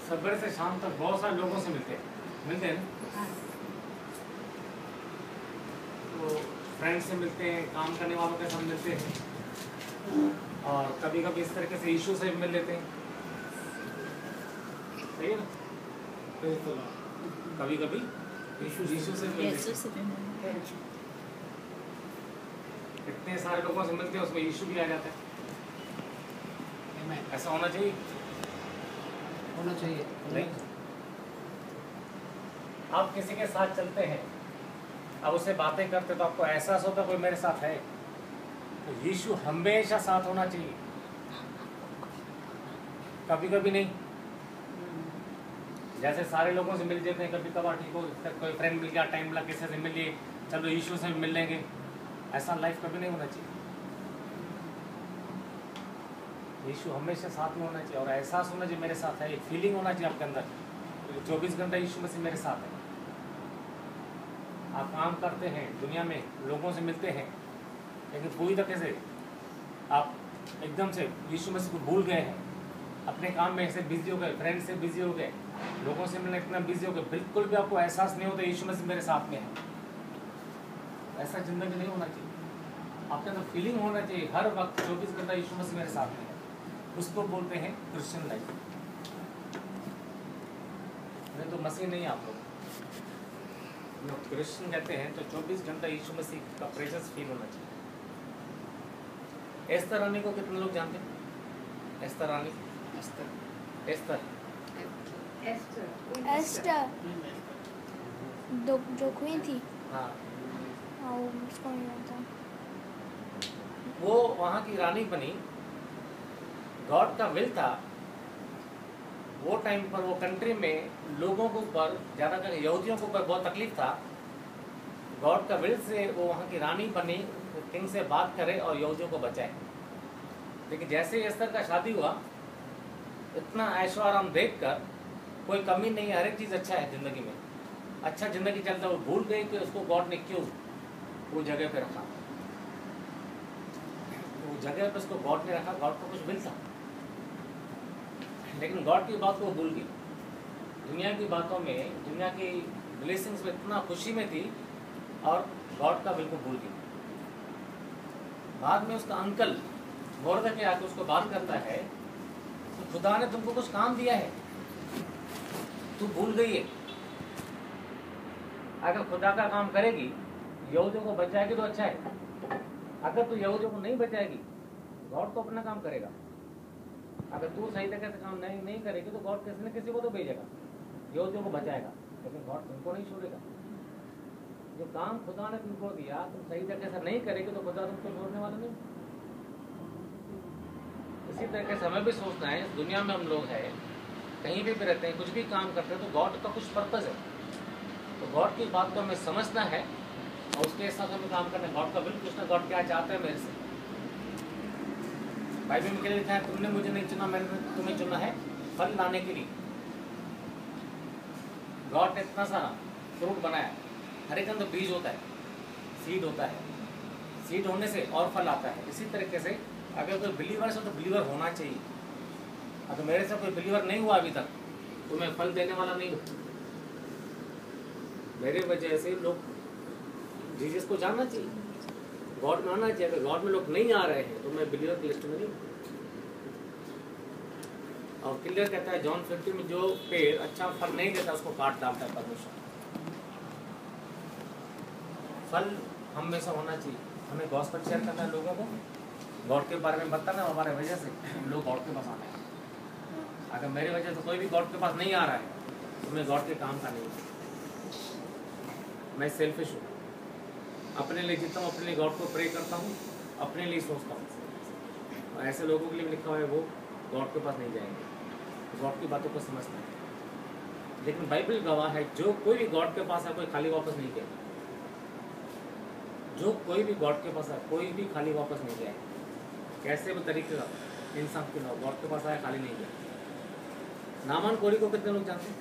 सुबह से शाम तक बहुत सारे लोगों से मिलते हैं ना। तो फ्रेंड से मिलते हैं, काम करने वालों के साथ मिलते हैं, और कभी कभी इस तरीके से इशू से मिल लेते हैं। सही है ना? कभी कभी इशू से मिल लेते हैं। इतने सारे लोगों से मिलते हैं, उसमें इशू भी आ जाता है। ऐसा होना चाहिए? नहीं। आप किसी के साथ चलते हैं, अब उससे बातें करते तो आपको एहसास होता कोई मेरे साथ है, तो यीशु हमेशा साथ होना चाहिए, कभी कभी नहीं। जैसे सारे लोगों से मिल जाते हैं, कभी कभार ठीक हो, कोई फ्रेंड मिल गया, टाइम मिला, किसी से मिल लिए, चलो यीशु से मिल लेंगे, ऐसा लाइफ कभी नहीं होना चाहिए। यीशु हमेशा साथ में होना चाहिए, और एहसास होना चाहिए मेरे साथ है, एक फीलिंग होना चाहिए आपके अंदर, 24 घंटा यीशु मसीह मेरे साथ है। आप काम करते हैं, दुनिया में लोगों से मिलते हैं, लेकिन पूरी तरीके से आप एकदम से यीशु मसीह को भूल गए हैं, अपने काम में ऐसे बिजी हो गए, फ्रेंड से बिजी हो गए, लोगों से मिलने इतना बिजी हो गए, बिल्कुल भी आपको एहसास नहीं होता यीशु मसीह मेरे साथ में है। ऐसा जिंदगी नहीं होना चाहिए। आपके अंदर फीलिंग होना चाहिए हर वक्त 24 घंटा यीशु मसीह मेरे साथ में है। उसको बोलते हैं क्रिश्चियन लाइफ। नहीं तो मसीह नहीं आप लोग क्रिश्चियन कहते हैं, तो 24 घंटा यीशु मसीह का प्रेजेंस फील होना चाहिए। एस्तर रानी को कितने लोग जानते हैं? एस्तर रानी, एस्तर जो क्वीन थी। हाँ, उसको नहीं जानता। वो वहाँ की रानी बनी, गॉड का विल था। वो टाइम पर वो कंट्री में लोगों के ऊपर, ज़्यादातर यहूदियों के ऊपर बहुत तकलीफ था। गॉड का विल से वो वहाँ की रानी बनी, किंग से बात करे और यहूदियों को बचाए। लेकिन जैसे एस्तर का शादी हुआ, इतना ऐशो आराम देख कर, कोई कमी नहीं है, हर एक चीज़ अच्छा है ज़िंदगी में, अच्छा ज़िंदगी चलता, वो भूल गई कि उसको गॉड ने क्यों वो जगह पे रखा। वो जगह पे उसको गॉड ने रखा, गॉड को कुछ मिलता, लेकिन गॉड की बात को भूल गई। दुनिया की बातों में, दुनिया की ब्लेसिंग्स में इतना खुशी में थी, और गॉड का बिल्कुल भूल गई। बाद में उसका अंकल मोर्दकै आके उसको बात करता है, तो खुदा ने तुमको कुछ काम दिया है, तू भूल गई है। अगर खुदा का काम करेगी, यहूदियों को बचाएगी तो अच्छा है। अगर तू यहूदियों को नहीं बचाएगी, गॉड तो अपना काम करेगा। अगर तू सही तरीके से काम नहीं करेगी, तो गॉड किसी न किसी को तो भेजेगा, यहूदियों को बचाएगा, लेकिन गॉड तुमको नहीं छोड़ेगा। जो काम खुदा ने तुमको दिया, तुम सही तरीके से नहीं करेगी, तो खुदा तुमको छोड़ने वाला नहीं। इसी तरीके से हमें भी सोचना है, इस दुनिया में हम लोग हैं, कहीं भी रहते हैं, कुछ भी काम करते हैं, तो गॉड का कुछ पर्पज़ है। तो गॉड की बात को हमें समझना है, और उसके हिसाब से हमें काम करना है। गॉड का बिल पूछना, गॉड क्या चाहते हैं मेरे से। बाइबल में क्या लिखा है? तुमने मुझे नहीं चुना, मैंने तुम्हें चुना है फल लाने के लिए। गॉड ने इतना सारा फ्रूट बनाया, हर एक अंदर बीज होता है, सीड होता है, सीड होने से और फल आता है। इसी तरीके से अगर कोई बिलीवर है तो बिलीवर होना चाहिए। अगर मेरे से कोई बिलीवर नहीं हुआ अभी तक, तो मैं फल देने वाला नहीं हूँ। मेरे वजह से लोग जीसस को जानना चाहिए, गॉड में आना चाहिए। अगर गॉड में लोग नहीं आ रहे हैं, तो मैं बिलीवर की लिस्ट में नहीं हूँ। और क्लियर कहता है जॉन 50 में, जो पेड़ अच्छा फल नहीं देता उसको काट डालता है परमेश्वर। फल हमेशा होना चाहिए। हमें गॉस्पेल शेयर करना है लोगों को, गॉड के बारे में बताना है। हमारे वजह से लोग गॉड के पास आते हैं। अगर मेरी वजह से कोई भी गॉड के पास नहीं आ रहा है, तो मैं गॉड के काम का नहीं हूँ। मैं सेल्फिश हूँ, अपने लिए जीता हूँ, अपने लिए गॉड को प्रे करता हूँ, अपने लिए सोचता हूँ। और ऐसे लोगों के लिए लिखा हुआ है, वो गॉड के पास नहीं जाएंगे, गॉड की बातों को समझते हैं। लेकिन बाइबल गवाह है, जो कोई भी गॉड के पास है, कोई खाली वापस नहीं गया। जो कोई भी गॉड के पास है, कोई भी खाली वापस नहीं गया। कैसे भी तरीके का इंसान के लोग गॉड के पास आया, खाली नहीं गया। नामान कोड़ी को कितने लोग जानते हैं?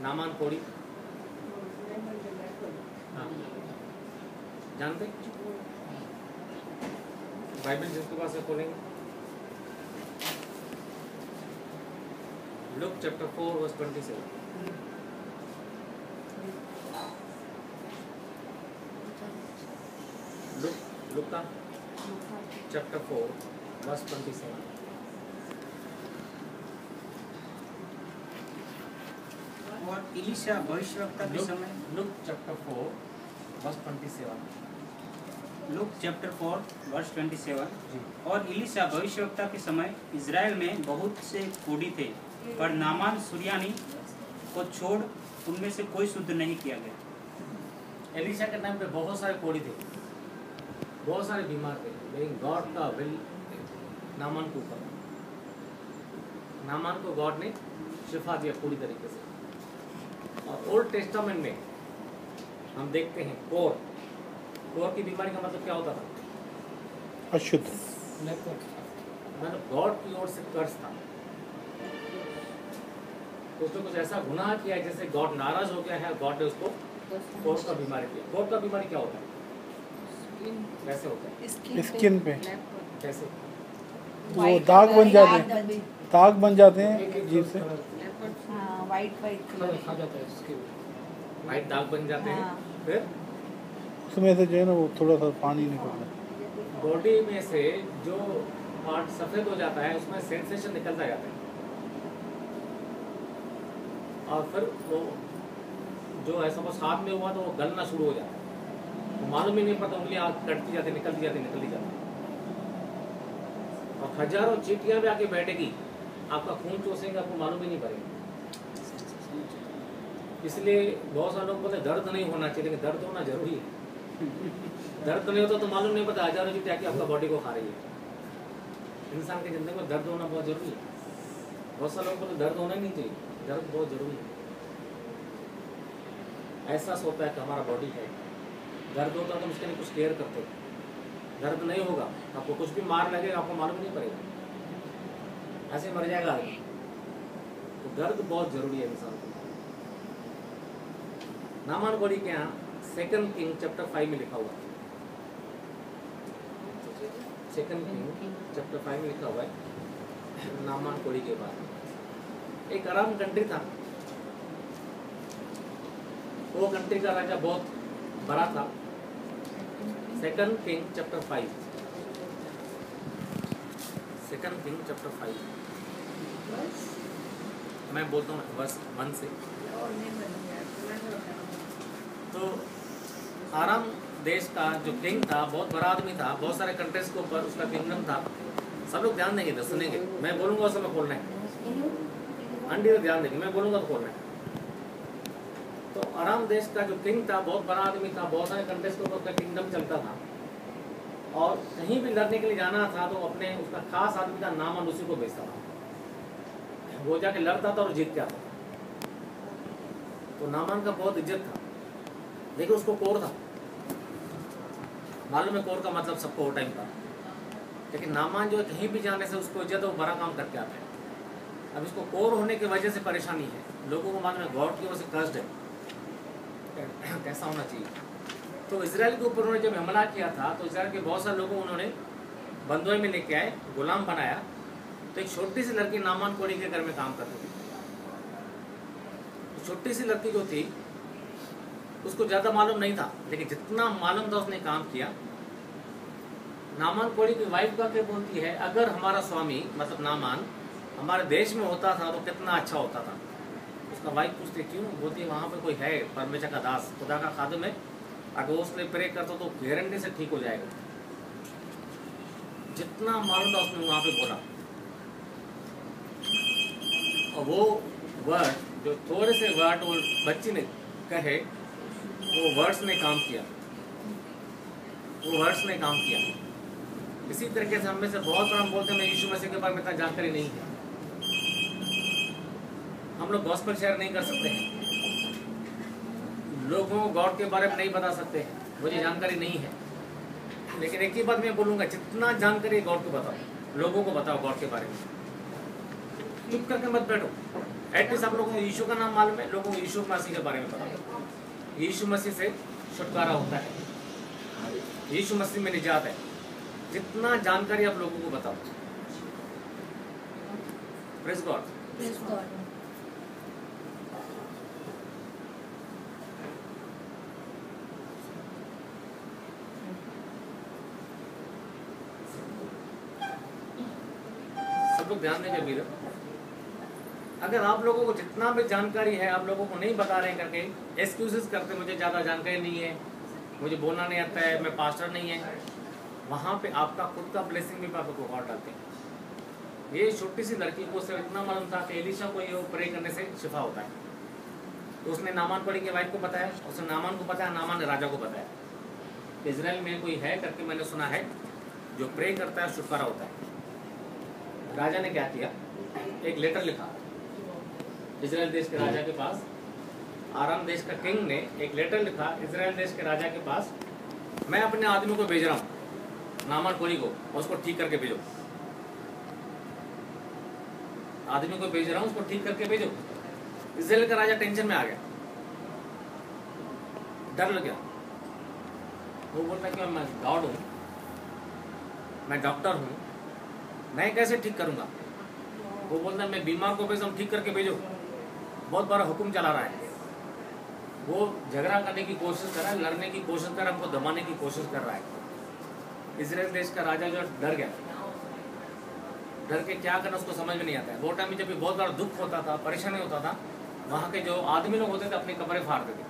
नामान कोड़ी, हाँ जानते? बाइबल जिसके पास है खोलेंगे। Luke chapter 4 verse 27. Luke chapter 4 verse 27. और इलीशा भविष्यवक्ता के समय Luke chapter 4 verse 27. Luke chapter 4 verse 27। जी। और इलीशा भविष्यवक्ता के समय इज़राइल में बहुत से कोढ़ी थे, पर नामान सुरियानी को छोड़ उनमें से कोई शुद्ध नहीं किया गया। एलिशा के टाइम पे बहुत सारे कोढ़ी थे, बहुत सारे बीमार थे, लेकिन गॉड का विल नामान के ऊपर, नामान को गॉड ने शिफा दिया पूरी तरीके से। और ओल्ड टेस्टामेंट में हम देखते हैं कोर की बीमारी का मतलब क्या होता था? अशुद्ध, मतलब गॉड की ओर से कर्ज था, तो उसने कुछ ऐसा गुनाह किया जैसे गॉड नाराज हो गया है, गॉड ने उसको कोर का बीमारी दिया। कोर का बीमारी क्या होता है? कैसे होता है? स्किन पे कैसे? वो दाग बन जाते हैं, दाग बन जाते हैं अजीब से। वाइट खा जाता है उसके वाइट दाग बन जाते हैं। फिर उसमें से जो है ना वो थोड़ा सा पानी निकलता है। बॉडी में से जो पार्ट सफेद हो जाता है उसमें सेंसेशन निकलता जाता है, और फिर वो जो है सपोज हाथ में हुआ तो वो गलना शुरू हो जाता है, तो मालूम ही नहीं पड़ता, उंगली कटती जाती, निकलती जाती। और हजारों चींटियां भी आके बैठेगी, आपका खून चूसेंगे, आपको मालूम ही नहीं पड़ेगा। इसलिए बहुत सारे लोग बोलते दर्द नहीं होना चाहिए, लेकिन दर्द होना जरूरी है। दर्द नहीं होता तो मालूम नहीं पड़ता, हजारों चींटियां आके आपका बॉडी को खा रही है। इंसान की जिंदगी में दर्द होना बहुत जरूरी है। बहुत सारे लोग बोलते दर्द होना ही नहीं चाहिए, दर्द बहुत जरूरी है। एहसास होता है कि हमारा बॉडी है, दर्द होता है तो उसके लिए कुछ केयर करते हो। दर्द नहीं होगा, आपको कुछ भी मार लगेगा, आपको मालूम नहीं पड़ेगा, ऐसे मर जाएगा आदमी। तो दर्द बहुत जरूरी है इंसान को। नामान कोढ़ी के यहाँ 2 किंग चैप्टर 5 में लिखा हुआ है, 2 किंग चैप्टर 5 में लिखा हुआ है नामान कोढ़ी के बाद। एक अराम कंट्री था, वो कंट्री का राजा बहुत बड़ा था। 2 किंग चैप्टर 5, 2 किंग चैप्टर 5 मैं बोलता हूँ वर्स 1 से। तो आराम देश का जो किंग था बहुत बड़ा आदमी था, बहुत सारे कंट्रीज के ऊपर उसका किंगडम था। सब लोग ध्यान देंगे, सुनेंगे, मैं बोलूँगा सब खोलना है, अंडी ध्यान देंगे, मैं बोलूँगा तो खोलना है। तो आराम देश का जो किंग था बहुत बड़ा आदमी था, बहुत सारे कंट्रीज के ऊपर उसका किंगडम चलता था, और कहीं भी लड़ने के लिए जाना था तो अपने उसका खास आदमी का नामान उसी को भेजता था, वो जाके लड़ता था और जीत के आता था। तो नामान का बहुत इज्जत था, लेकिन उसको कोर था, मालूम है कोर का मतलब सबको वो टाइम था। लेकिन नामान जो कहीं भी जाने से उसको इज्जत है, वो बड़ा काम करके आता है। अब इसको कोर होने की वजह से परेशानी है, लोगों को मालूम है गॉड की ओर से कर्ज है, कैसा होना चाहिए। तो इजराइल के ऊपर उन्होंने जब हमला किया था तो इजराइल के बहुत सारे लोगों उन्होंने बंधुए में लेके आए, गुलाम बनाया। तो एक छोटी सी लड़की नामान कोढ़ी के घर में काम करती थी। छोटी सी लड़की जो थी उसको ज़्यादा मालूम नहीं था, लेकिन जितना मालूम था उसने काम किया। नामान कोढ़ी की वाइफ का क्या बोलती है, अगर हमारा स्वामी मतलब नामान हमारे देश में होता था तो कितना अच्छा होता था। उसका वाइफ पूछती क्यों, बोलती है वहाँ पे कोई है परमेश्वर का दास, खुदा का खादिम है, अगर उसके लिए प्रे करता तो गारंटी से ठीक हो जाएगा। जितना मालूम था उसने वहाँ पे बोला, और वो वर्ड जो थोड़े से वर्ड वो बच्ची ने कहे, वो वर्ड्स ने काम किया, वो वर्ड्स ने काम किया। इसी तरीके से हम में से बहुत बार हम बोलते हैं मैं यीशु मसीह के बारे में इतना जानकारी नहीं है, हम लोग गॉस्पेल शेयर नहीं कर सकते हैं, लोगों को गॉड के बारे में नहीं बता सकते हैं, मुझे जानकारी नहीं है। लेकिन एक ही बात मैं बोलूँगा, जितना जानकारी गॉड को बताओ, लोगों को बताओ गॉड के बारे में, चुप करके मत बैठो। एटलीस्ट आप लोगों को यीशु का नाम मालूम है, लोगों को यीशु मसीह के बारे में बताओ। यीशु मसीह से छुटकारा होता है, यीशु मसीह में निजात है, जितना जानकारी आप लोगों को बताओ। Praise God. आप लोग ध्यान देंगे वीर, अगर आप लोगों को जितना भी जानकारी है आप लोगों को नहीं बता रहे हैं करके एक्सक्यूजेस करते, मुझे ज़्यादा जानकारी नहीं है, मुझे बोलना नहीं आता है, मैं पास्टर नहीं है, वहाँ पे आपका खुद का ब्लेसिंग भी आपको गॉड डालते हैं। ये छोटी सी लड़की को सिर्फ इतना मालूम था कि एलिशा को ये प्रे करने से शिफा होता है, तो उसने नामान पढ़ी के वाइफ को बताया, उसने नामान को बताया, नामान ने राजा को बताया, इजराइल में कोई है करके मैंने सुना है जो प्रे करता है छुटकारा होता है। राजा ने क्या किया, एक लेटर लिखा इजराइल देश के राजा के पास, आराम देश का किंग ने एक लेटर लिखा इजराइल देश के राजा के पास, मैं अपने आदमी को भेज रहा हूँ नामान कोरी को, उसको ठीक करके भेजो, आदमी को भेज रहा हूँ उसको ठीक करके भेजो। इजराइल का राजा टेंशन में आ गया, डर लग गया, वो बोलता कि मैं गॉड हूँ, मैं डॉक्टर हूँ, मैं कैसे ठीक करूँगा। वो बोलता मैं बीमार को भेज ठीक करके भेजो, बहुत बड़ा हुक्म चला रहा है। वो झगड़ा करने की कोशिश कर रहा है, लड़ने की कोशिश कर रहा है, हमको दबाने की कोशिश कर रहा है। इजराइल देश का राजा जो डर गया, डर के क्या करना उसको समझ में नहीं आता है। वो टाइम में जब भी बहुत बड़ा दुख होता था, परेशानी होता था, वहाँ के जो आदमी लोग होते थे अपने कपड़े फाड़ते थे।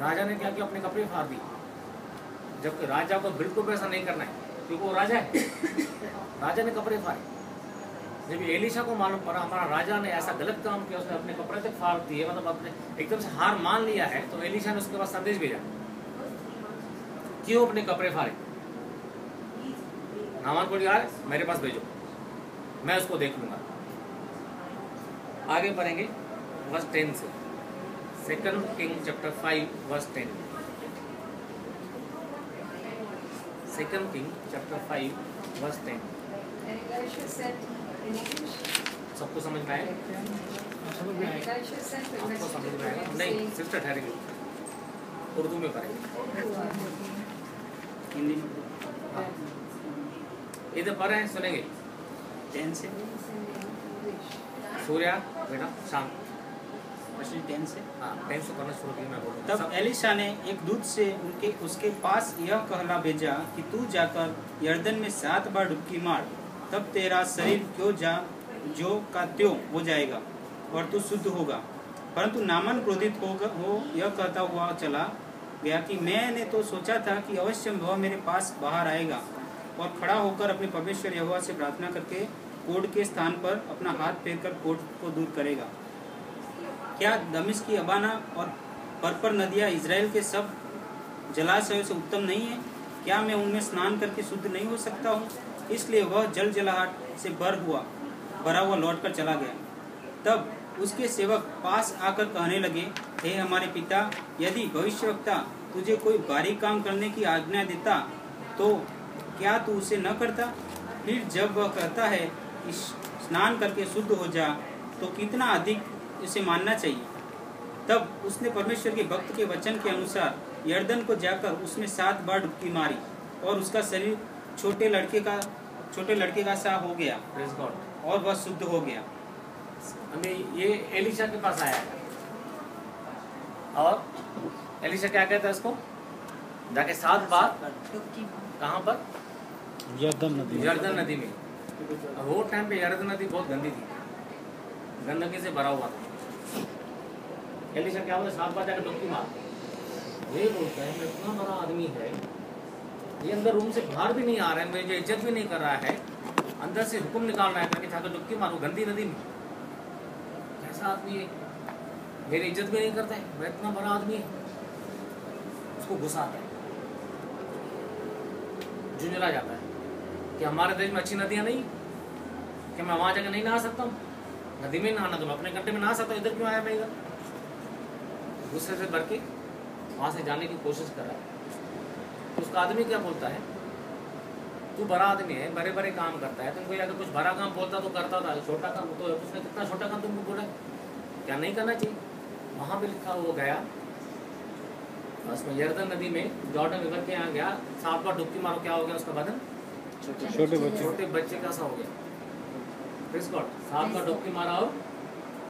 राजा ने क्या किया, अपने कपड़े फाड़ दिए, जबकि राजा को बिल्कुल भी ऐसा नहीं करना है क्योंकि वो राजा है। राजा ने कपड़े फाड़े। जब एलिशा को मालूम पड़ा हमारा राजा ने ऐसा गलत काम किया, उसने अपने कपड़े तक फाड़ दिए, मतलब अपने एकदम से हार मान लिया है, तो एलिशा ने उसके पास संदेश भेजा, क्यों अपने कपड़े फाड़े, नामान को यार मेरे पास भेजो, मैं उसको देख लूंगा। आगे बढ़ेंगे वर्स 10 से, 2 king chapter 5 verse 10। 2 king chapter 5 verse 10। सबको समझ में आएगा? आपको समझ में आएगा? नहीं, सिस्टर ठहरेंगे, उर्दू में पढ़ेंगे, हिंदी में हाँ। इधर पढ़ रहे हैं, सुनेंगे 10 से, सूर्या बेटा शाम, 10 से। हाँ 10 से पढ़ना शुरू किया, मैं बोलूँ तब एलिशा ने एक दूत से उसके पास यह कहला भेजा कि तू जाकर यर्दन में 7 बार डुबकी मार, तब तेरा शरीर जो का त्यों हो जाएगा और तू शुद्ध होगा। परंतु नामान क्रोधित हो यह कहता हुआ चला गया कि मैंने तो सोचा था कि अवश्य वह मेरे पास बाहर आएगा और खड़ा होकर अपने परमेश्वर यहोवा से प्रार्थना करके कोढ़ के स्थान पर अपना हाथ फेरकर कोढ़ को दूर करेगा। क्या दमिश्क की अबाना और परपर नदियाँ इजराइल के सब जलाशयों से उत्तम नहीं है? क्या मैं उनमें स्नान करके शुद्ध नहीं हो सकता हूँ? इसलिए वह जल जलाहट से भरा हुआ लौटकर चला गया। तब उसके सेवक पास आकर कहने लगे, हे हमारे पिता, यदि भविष्यवक्ता तुझे कोई भारी काम करने की आज्ञा देता तो क्या तू उसे न करता? फिर जब वह कहता है कि स्नान करके शुद्ध हो जा, तो कितना अधिक उसे मानना चाहिए। तब उसने परमेश्वर के भक्त के वचन के अनुसार यर्दन को जाकर उसमें 7 बार डुबकी मारी और उसका शरीर छोटे लड़के का सा हो गया प्रेज़ गॉड। और वह शुद्ध हो गया। हमें ये एलिशा के पास आया है और एलिशा क्या कहता है इसको, जाके 7 बार कहाँ पर, यर्दन नदी, यर्दन नदी में। अब वो टाइम पे यर्दन नदी बहुत गंदी थी, गंदगी से भरा हुआ था। एलिशा क्या बोला, 7 बार जाकर डुबकी मार। ये बोलता है मैं इतना बड़ा आदमी है, ये अंदर रूम से बाहर भी नहीं आ रहा है, मुझे इज्जत भी नहीं कर रहा है, अंदर से हुक्म निकाल रहा है कि जाकर डुबकी मारो गंदी नदी में। कैसा आदमी है, मेरी इज्जत भी नहीं करता है, मैं इतना बड़ा आदमी है। उसको गुस्सा आता है, झुंझला जाता है कि हमारे देश में अच्छी नदियाँ नहीं, कि मैं वहाँ जाकर नहीं नहा सकता हूँ, नदी में नहाना तो मैं अपने घंटे में नहा सकता हूँ, इधर क्यों आया मैं इधर। गुस्से से भर के वहाँ से जाने की कोशिश कर रहा है। उसका आदमी क्या बोलता है, तू बड़ा आदमी है, बड़े बड़े काम करता है, तुमको अगर कुछ बड़ा काम बोलता तो करता था, छोटा काम तो उसने कितना छोटा काम तुमको बोला, क्या नहीं करना चाहिए। वहाँ पे लिखा वो गया, उसमें यर्दन नदी में जॉर्डन रिवर के यहाँ गया, 7 बार डुबकी मारो, क्या हो गया उसका बदन, छोटे बच्चे छोटे बच्चे का सा हो गया। प्रेज़ गॉड, 7 बार डुबकी मारा और